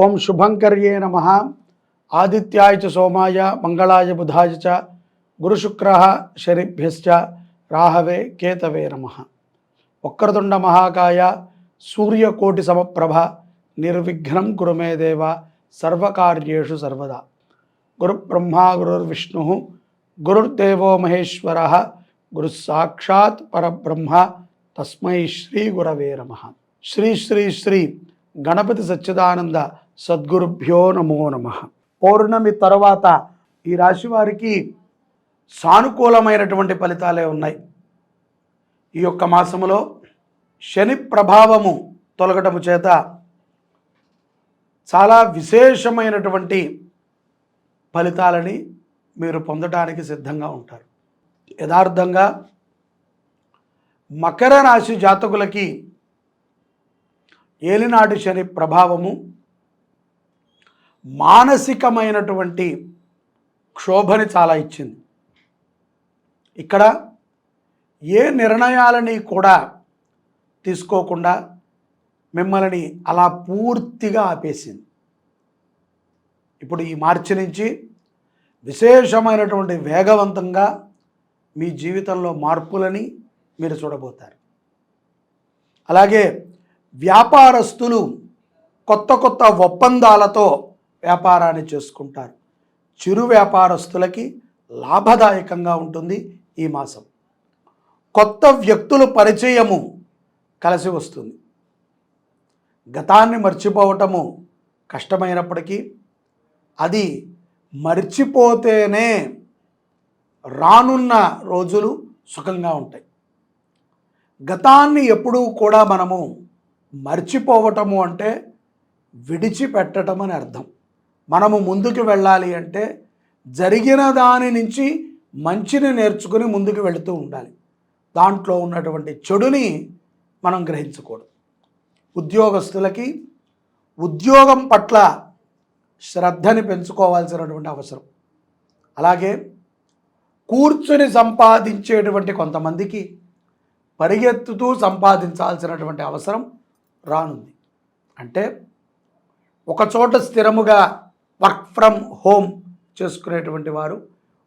ఓం శుభంకర్యే నమః. ఆదిత్యాయ చ సోమాయ మంగళాయ బుధాయ చ గురుశుక్రః శనిభ్యశ్చ రాహవే కేతవే నమః. వక్రతుండ మహాకాయ సూర్యకోటి సమప్రభ నిర్విఘ్నం కురు మే దేవ సర్వకార్యేషు సర్వదా. గురుబ్రహ్మా గురుర్విష్ణుః గురుర్దేవో మహేశ్వరః గురుస్సాక్షాత్ పరబ్రహ్మ తస్మై శ్రీ గురవే నమః. శ్రీ శ్రీ శ్రీ గణపతి సచ్చిదానంద సద్గురుభ్యో నమో నమః. పౌర్ణమి తర్వాత ఈ రాశి వారికి సానుకూలమైనటువంటి ఫలితాలే ఉన్నాయి. ఈ యొక్క మాసములో శని ప్రభావము తొలగటము చేత చాలా విశేషమైనటువంటి ఫలితాలని మీరు పొందడానికి సిద్ధంగా ఉంటారు. యథార్థంగా మకర రాశి జాతకులకి ఏలినాటి శని ప్రభావము మానసికమైనటువంటి క్షోభని చాలా ఇచ్చింది. ఇక్కడ ఏ నిర్ణయాలని కూడా తీసుకోకుండా మిమ్మల్ని అలా పూర్తిగా ఆపేసింది. ఇప్పుడు ఈ మార్చి నుంచి విశేషమైనటువంటి వేగవంతంగా మీ జీవితంలో మార్పులని మీరు చూడబోతారు. అలాగే వ్యాపారస్తులు కొత్త కొత్త ఒప్పందాలతో వ్యాపారాన్ని చేసుకుంటారు. చిరు వ్యాపారస్తులకి లాభదాయకంగా ఉంటుంది ఈ మాసం. కొత్త వ్యక్తుల పరిచయము కలిసి వస్తుంది. గతాన్ని మర్చిపోవటము కష్టమైనప్పటికీ అది మర్చిపోతేనే రానున్న రోజులు సుఖంగా ఉంటాయి. గతాన్ని ఎప్పుడూ కూడా మనము మర్చిపోవటము అంటే విడిచిపెట్టడం అని అర్థం. మనము ముందుకు వెళ్ళాలి అంటే జరిగిన దాని నుంచి మంచిని నేర్చుకుని ముందుకు వెళుతూ ఉండాలి. దాంట్లో ఉన్నటువంటి చెడుని మనం గ్రహించకూడదు. ఉద్యోగస్తులకి ఉద్యోగం పట్ల శ్రద్ధని పెంచుకోవాల్సినటువంటి అవసరం. అలాగే కూర్చుని సంపాదించేటువంటి కొంతమందికి పరిగెత్తుతూ సంపాదించాల్సినటువంటి అవసరం రానుంది. అంటే ఒకచోట స్థిరముగా వర్క్ ఫ్రమ్ హోమ్ చేసుకునేటువంటి వారు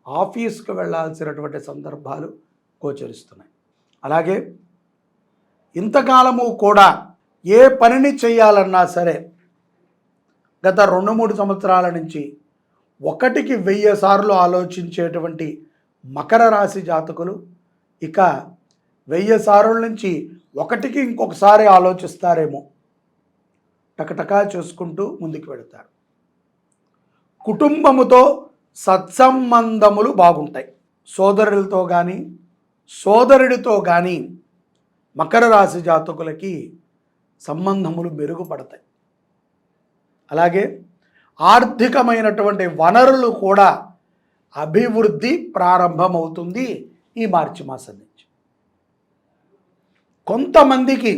ఆఫీస్కి వెళ్ళాల్సినటువంటి సందర్భాలు గోచరిస్తున్నాయి. అలాగే ఇంతకాలము కూడా ఏ పనిని చేయాలన్నా సరే గత 2-3 సంవత్సరాల నుంచి 1కి 1000 సార్లు ఆలోచించేటువంటి మకర రాశి జాతకులు ఇక 1000 సార్ల నుంచి 1కి ఇంకొకసారి ఆలోచిస్తారేమో. టకటకా చేసుకుంటూ ముందుకు వెళతారు. కుటుంబముతో సత్సంబంధములు బాగుంటాయి. సోదరులతో కానీ సోదరుడితో కానీ మకర రాశి జాతకులకి సంబంధములు మెరుగుపడతాయి. అలాగే ఆర్థికమైనటువంటి వనరులు కూడా అభివృద్ధి ప్రారంభమవుతుంది ఈ మార్చి మాసం నుంచి. కొంతమందికి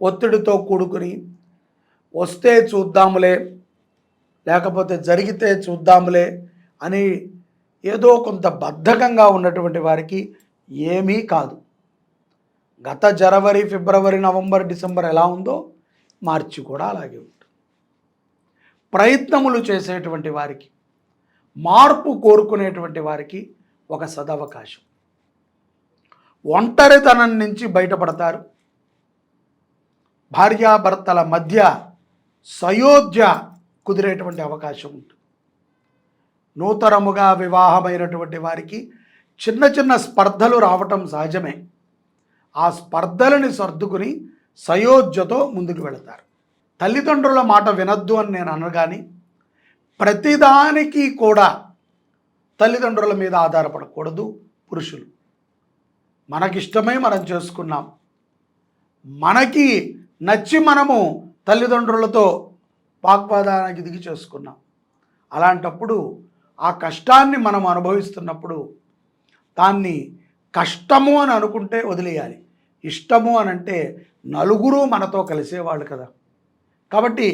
ఒత్తిడితో కూడుకుని వస్తే చూద్దాములే లేకపోతే జరిగితే చూద్దాములే అని ఏదో కొంత బద్ధకంగా ఉన్నటువంటి వారికి ఏమీ కాదు. గత జనవరి, ఫిబ్రవరి, నవంబర్, డిసెంబర్ ఎలా ఉందో మార్చి కూడా అలాగే ఉంటుంది. ప్రయత్నములు చేసేటువంటి వారికి, మార్పు కోరుకునేటువంటి వారికి ఒక సదవకాశం. ఒంటరితనం నుంచి బయటపడతారు. భార్యాభర్తల మధ్య సయోధ్య కుదిరేటువంటి అవకాశం ఉంటుంది. నూతనముగా వివాహమైనటువంటి వారికి చిన్న చిన్న స్పర్ధలు రావటం సహజమే. ఆ స్పర్ధలని సర్దుకుని సయోధ్యతో ముందుకు వెళతారు. తల్లిదండ్రుల మాట వినొద్దు అని నేను అనగాని ప్రతిదానికి కూడా తల్లిదండ్రుల మీద ఆధారపడకూడదు పురుషులు. మనకిష్టమై మనం చేసుకున్నాం, మనకి నచ్చి మనము తల్లిదండ్రులతో వాగ్వాదానికి దిగి చేసుకున్నాం. అలాంటప్పుడు ఆ కష్టాన్ని మనం అనుభవిస్తున్నప్పుడు దాన్ని కష్టము అని అనుకుంటే వదిలేయాలి. ఇష్టము అని అంటే నలుగురు మనతో కలిసేవాళ్ళు కదా. కాబట్టి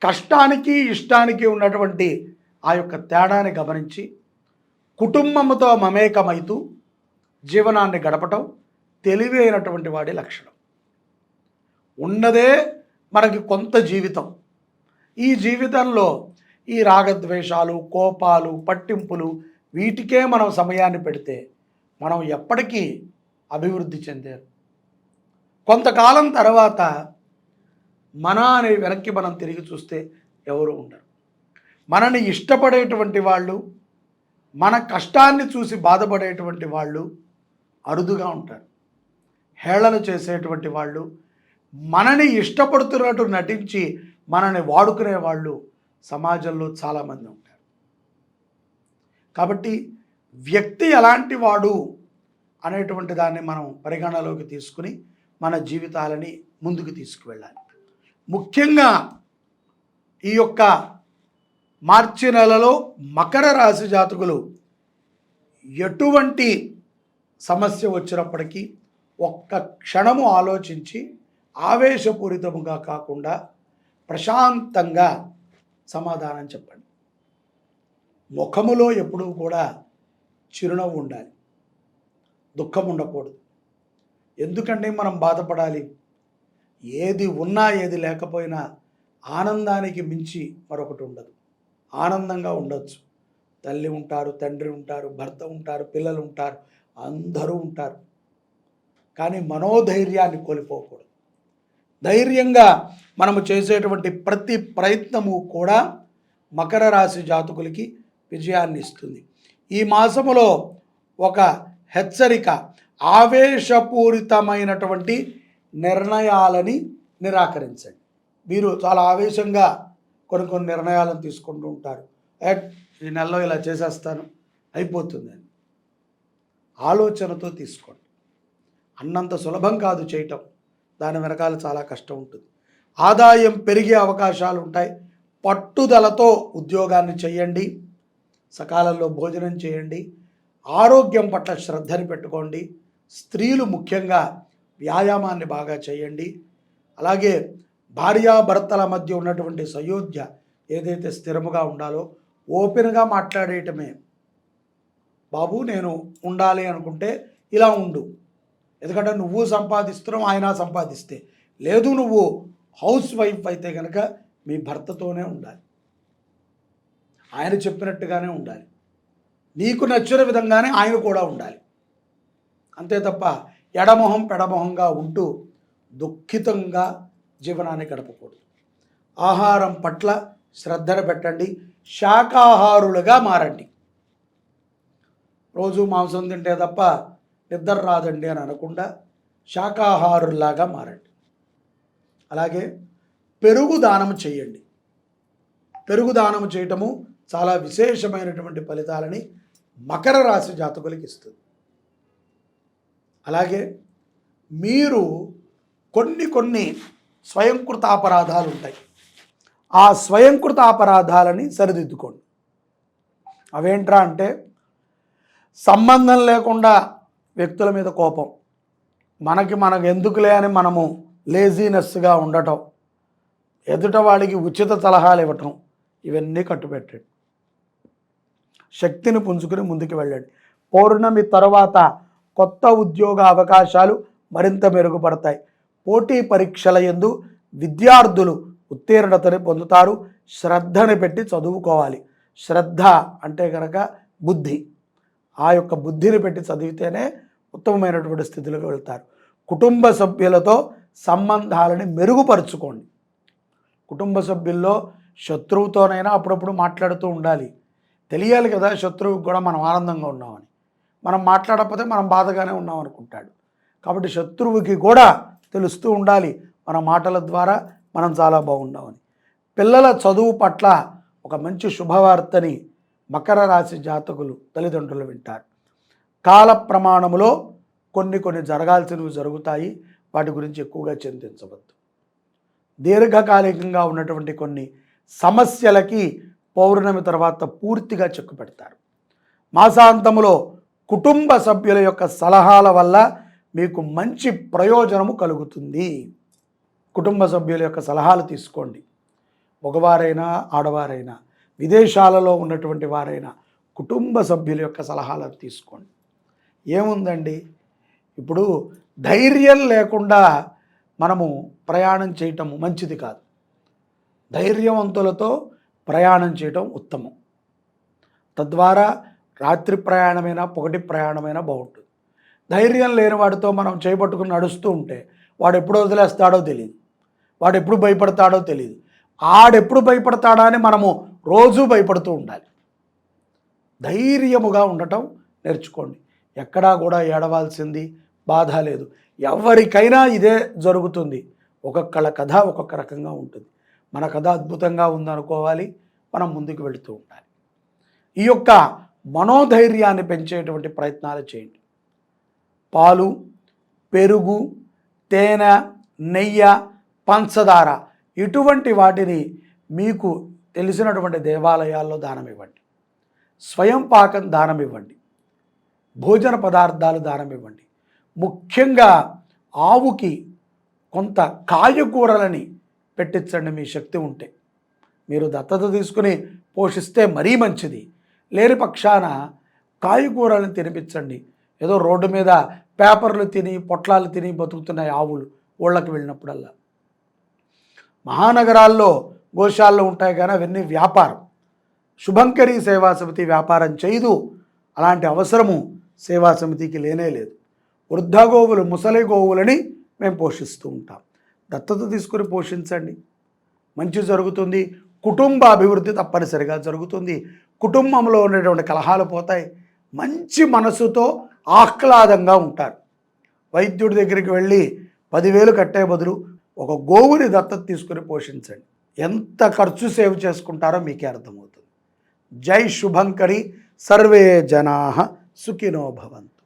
కష్టానికి ఇష్టానికి ఉన్నటువంటి ఆ యొక్క తేడాన్ని గమనించి కుటుంబముతో మమేకమైతూ జీవనాన్ని గడపటం తెలివి అయినటువంటి వాడి లక్షణం. ఉన్నదే మనకి కొంత జీవితం. ఈ జీవితంలో ఈ రాగద్వేషాలు, కోపాలు, పట్టింపులు వీటికే మనం సమయాన్ని పెడితే మనం ఎప్పటికీ అభివృద్ధి చెందారు. కొంతకాలం తర్వాత మన అనే వెనక్కి మనం తిరిగి చూస్తే ఎవరు ఉండరు. మనని ఇష్టపడేటువంటి వాళ్ళు, మన కష్టాన్ని చూసి బాధపడేటువంటి వాళ్ళు అరుదుగా ఉంటారు. హేళన చేసేటువంటి వాళ్ళు, మనని ఇష్టపడుతున్నట్టు నటించి మనని వాడుకునే వాళ్ళు సమాజంలో చాలామంది ఉంటారు. కాబట్టి వ్యక్తి ఎలాంటి వాడు అనేటువంటి దాన్ని మనం పరిగణలోకి తీసుకుని మన జీవితాలని ముందుకు తీసుకువెళ్ళాలి. ముఖ్యంగా ఈ యొక్క మార్చి నెలలో మకర రాశి జాతకులు ఎటువంటి సమస్య వచ్చినప్పటికీ ఒక్క క్షణము ఆలోచించి ఆవేశపూరితముగా కాకుండా ప్రశాంతంగా సమాధానం చెప్పండి. ముఖములో ఎప్పుడూ కూడా చిరునవ్వు ఉండాలి, దుఃఖం ఉండకూడదు. ఎందుకంటే మనం బాధపడాలి? ఏది ఉన్నా ఏది లేకపోయినా ఆనందానికి మించి మరొకటి ఉండదు. ఆనందంగా ఉండొచ్చు. తల్లి ఉంటారు, తండ్రి ఉంటారు, భర్త ఉంటారు, పిల్లలు ఉంటారు, అందరూ ఉంటారు. కానీ మనోధైర్యాన్ని కోల్పోకూడదు. ధైర్యంగా మనము చేసేటువంటి ప్రతి ప్రయత్నము కూడా మకర రాశి జాతకులకి విజయాన్ని ఇస్తుంది. ఈ మాసములో ఒక హెచ్చరిక, ఆవేశపూరితమైనటువంటి నిర్ణయాలని నిరాకరించండి. మీరు చాలా ఆవేశంగా కొన్ని నిర్ణయాలను తీసుకుంటూ ఉంటారు. ఈ నెలలో ఇలా చేసేస్తాను, అయిపోతుంది అని ఆలోచనతో తీసుకోండి. అన్నంత సులభం కాదు చేయటం, దాని వెనకాల చాలా కష్టం ఉంటుంది. ఆదాయం పెరిగే అవకాశాలు ఉంటాయి. పట్టుదలతో ఉద్యోగాన్ని చేయండి, సకాలంలో భోజనం చేయండి, ఆరోగ్యం పట్ల శ్రద్ధని పెట్టుకోండి. స్త్రీలు ముఖ్యంగా వ్యాయామాన్ని బాగా చేయండి. అలాగే భార్యాభర్తల మధ్య ఉన్నటువంటి సయోధ్య ఏదైతే స్థిరముగా ఉండాలో ఓపెన్గా మాట్లాడేయటమే. బాబు నేను ఉండాలి అనుకుంటే ఇలా ఉండు, ఎందుకంటే నువ్వు సంపాదిస్తున్నావు, ఆయన సంపాదిస్తే. లేదు నువ్వు హౌస్ వైఫ్ అయితే కనుక మీ భర్తతోనే ఉండాలి, ఆయన చెప్పినట్టుగానే ఉండాలి, నీకు నచ్చిన విధంగానే ఆయన కూడా ఉండాలి. అంతే తప్ప ఎడమొహం పెడమొహంగా ఉంటూ దుఃఖితంగా జీవనాన్ని గడపకూడదు. ఆహారం పట్ల శ్రద్ధను పెట్టండి, శాకాహారులుగా మారండి. రోజు మాంసం తింటే తప్ప నిద్ర రాదండి అని అనకుండా శాకాహారుల్లాగా మారండి. అలాగే పెరుగు దానం చేయండి. పెరుగు దానం చేయటము చాలా విశేషమైనటువంటి ఫలితాలని మకర రాశి జాతకులకి ఇస్తుంది. అలాగే మీరు కొన్ని స్వయంకృత అపరాధాలు ఉంటాయి. ఆ స్వయంకృత అపరాధాలని సరిదిద్దుకోండి. అవేంట్రా అంటే, సంబంధం లేకుండా వ్యక్తుల మీద కోపం, మనకు ఎందుకులే అని మనము లేజీనెస్గా ఉండటం, ఎదుట వాడికి ఉచిత సలహాలు ఇవ్వటం, ఇవన్నీ కట్టుపెట్టండి. శక్తిని పుంజుకుని ముందుకు వెళ్ళండి. పౌర్ణమి తర్వాత కొత్త ఉద్యోగ అవకాశాలు మరింత మెరుగుపడతాయి. పోటీ పరీక్షల యందు విద్యార్థులు ఉత్తీర్ణతని పొందుతారు. శ్రద్ధని పెట్టి చదువుకోవాలి. శ్రద్ధ అంటే కనుక బుద్ధి. ఆ యొక్క బుద్ధిని పెట్టి చదివితేనే ఉత్తమమైనటువంటి స్థితిలోకి వెళ్తారు. కుటుంబ సభ్యులతో సంబంధాలని మెరుగుపరుచుకోండి. కుటుంబ సభ్యుల్లో శత్రువుతోనైనా అప్పుడప్పుడు మాట్లాడుతూ ఉండాలి. తెలియాలి కదా శత్రువుకి కూడా మనం ఆనందంగా ఉన్నామని. మనం మాట్లాడకపోతే మనం బాధగానే ఉన్నాం అనుకుంటాడు. కాబట్టి శత్రువుకి కూడా తెలుస్తూ ఉండాలి మన మాటల ద్వారా మనం చాలా బాగున్నామని. పిల్లల చదువు పట్ల ఒక మంచి శుభవార్తని మకర రాశి జాతకులు తల్లిదండ్రులు వింటారు. కాల ప్రమాణములో కొన్ని జరగాల్సినవి జరుగుతాయి. వాటి గురించి ఎక్కువగా చింతించవద్దు. దీర్ఘకాలికంగా ఉన్నటువంటి కొన్ని సమస్యలకి పౌర్ణమి తర్వాత పూర్తిగా చెక్కు పెడతారు. మాసాంతములో కుటుంబ సభ్యుల యొక్క సలహాల వల్ల మీకు మంచి ప్రయోజనము కలుగుతుంది. కుటుంబ సభ్యుల యొక్క సలహాలు తీసుకోండి. మగవారైనా ఆడవారైనా, విదేశాలలో ఉన్నటువంటి వారైనా కుటుంబ సభ్యుల యొక్క సలహాలు తీసుకోండి. ఏముందండి, ఇప్పుడు ధైర్యం లేకుండా మనము ప్రయాణం చేయటము మంచిది కాదు. ధైర్యవంతులతో ప్రయాణం చేయటం ఉత్తమం. తద్వారా రాత్రి ప్రయాణమైనా పగటి ప్రయాణమైనా బాగుంటుంది. ధైర్యం లేని వాడితో మనం చేపట్టుకుని నడుస్తూ ఉంటే వాడు ఎప్పుడు వదిలేస్తాడో తెలియదు, వాడు ఎప్పుడు భయపడతాడో తెలియదు. ఆడెప్పుడు భయపడతాడా అని మనము రోజూ భయపడుతూ ఉండాలి. ధైర్యముగా ఉండటం నేర్చుకోండి. ఎక్కడా కూడా ఏడవాల్సింది బాధ లేదు. ఎవరికైనా ఇదే జరుగుతుంది. ఒక్కొక్కళ్ళ కథ ఒక్కొక్క రకంగా ఉంటుంది. మన కథ అద్భుతంగా ఉందనుకోవాలి, మనం ముందుకు వెళుతూ ఉండాలి. ఈ యొక్క మనోధైర్యాన్ని పెంచేటువంటి ప్రయత్నాలు చేయండి. పాలు, పెరుగు, తేనె, నెయ్యి, పంచదార ఇటువంటి వాటిని మీకు తెలిసినటువంటి దేవాలయాల్లో దానం ఇవ్వండి. స్వయం పాకం దానం ఇవ్వండి. భోజన పదార్థాలు దానం ఇవ్వండి. ముఖ్యంగా ఆవుకి కొంత కాయగూరలని పెట్టించండి మీ శక్తి ఉంటే. మీరు దత్తత తీసుకుని పోషిస్తే మరీ మంచిది. లేని పక్షాన కాయగూరలను తినిపించండి. ఏదో రోడ్డు మీద పేపర్లు తిని పొట్లాలు తిని బతుకుతున్నాయి ఆవులు ఊళ్ళకి వెళ్ళినప్పుడల్లా. మహానగరాల్లో గోశాలలో ఉంటాయి కానీ అవన్నీ వ్యాపారం. శుభంకరి సేవా సమితి వ్యాపారం చేయదు. అలాంటి అవసరము సేవా సమితికి లేనే లేదు. వృద్ధ గోవులు, ముసలి గోవులని మేము పోషిస్తూ ఉంటాం. దత్తత తీసుకుని పోషించండి, మంచి జరుగుతుంది. కుటుంబ అభివృద్ధి తప్పనిసరిగా జరుగుతుంది. కుటుంబంలో ఉండేటువంటి కలహాలు పోతాయి. మంచి మనసుతో ఆహ్లాదంగా ఉంటారు. వైద్యుడి దగ్గరికి వెళ్ళి 10,000 కట్టే బదులు ఒక గోవుని దత్తత తీసుకుని పోషించండి. ఎంత ఖర్చు సేవ్ చేసుకుంటారో మీకే అర్థమవుతుంది. జై శుభంకరి. సర్వే జనాః సుఖినో భవంతు.